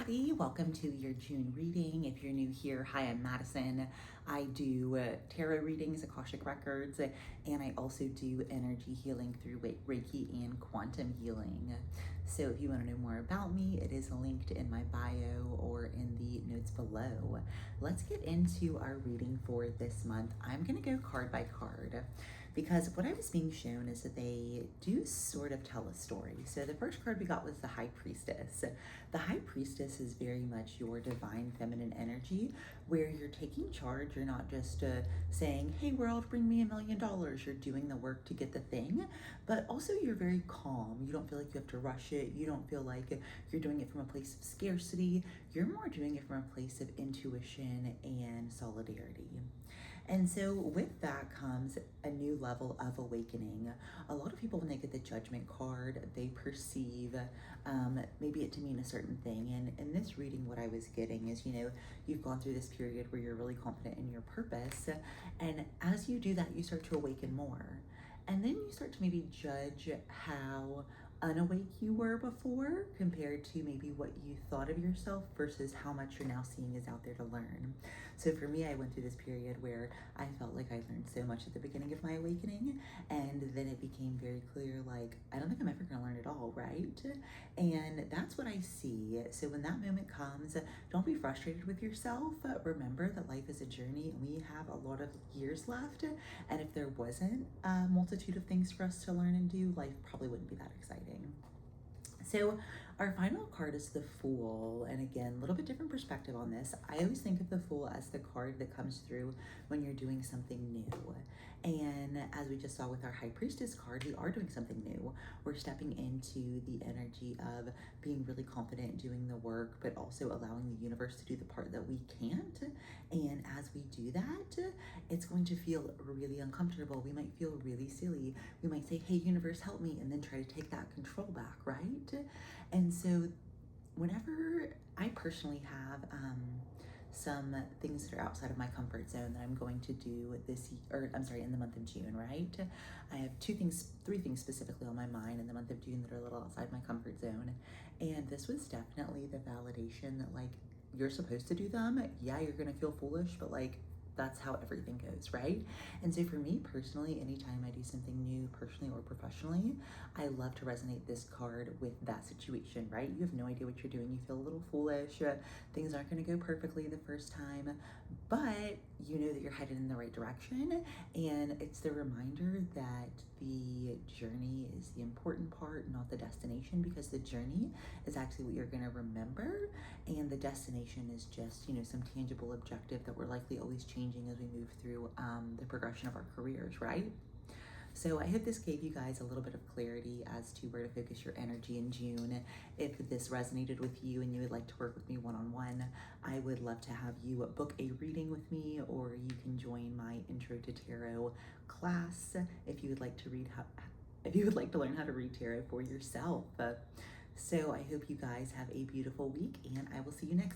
everybody, welcome to your June reading. If you're new here, hi, I'm Madison. I do tarot readings, Akashic Records, and I also do energy healing through Reiki and quantum healing. So if you want to know more about me, it is linked in my bio or in the notes below. Let's get into our reading for this month. I'm going to go card by card because what I was being shown is that they do sort of tell a story. So the first card we got was the High Priestess. The High Priestess is very much your divine feminine energy where you're taking charge. You're not just saying, hey world, bring me $1 million. You're doing the work to get the thing, but also you're very calm. You don't feel like you have to rush it. You don't feel like you're doing it from a place of scarcity. You're more doing it from a place of intuition and solidarity. And so with that comes a new level of awakening. A lot of people, when they get the Judgment card, they perceive maybe it to mean a certain thing. And in this reading, what I was getting is, you've gone through this period where you're really confident in your purpose. And as you do that, you start to awaken more. And then you start to maybe judge how unawake you were before compared to maybe what you thought of yourself versus how much you're now seeing is out there to learn. So for me, I went through this period where I felt like I learned so much at the beginning of my awakening, and then it became very clear, like, I don't think I'm ever gonna learn it all, right? And that's what I see. So when that moment comes, don't be frustrated with yourself. Remember that life is a journey and we have a lot of years left. And if there wasn't a multitude of things for us to learn and do, life probably wouldn't be that exciting. So our final card is the Fool. And again, a little bit different perspective on this. I always think of the Fool as the card that comes through when you're doing something new. And as we just saw with our High Priestess card, we are doing something new. We're stepping into the energy of being really confident doing the work, but also allowing the universe to do the part that we can't. And as we do that, it's going to feel really uncomfortable. We might feel really silly. We might say, hey, universe, help me, and then try to take that control back, right? And so whenever I personally have some things that are outside of my comfort zone that I'm going to do in the month of June, right? I have three things specifically on my mind in the month of June that are a little outside my comfort zone. And this was definitely the validation that, like, you're supposed to do them. Yeah, you're gonna feel foolish, but like, that's how everything goes, right? And so for me personally, anytime I do something new, personally or professionally, I love to resonate this card with that situation, right? You have no idea what you're doing. You feel a little foolish. Things aren't going to go perfectly the first time, but you know that you're headed in the right direction. And it's the reminder that the journey is the important part, not the destination, because the journey is actually what you're going to remember. And the destination is just, some tangible objective that we're likely always changing as we move through the progression of our careers, right? So I hope this gave you guys a little bit of clarity as to where to focus your energy in June. If this resonated with you and you would like to work with me one-on-one, I would love to have you book a reading with me, or you can join my Intro to Tarot class if you would like to learn how to read tarot for yourself. So I hope you guys have a beautiful week, and I will see you next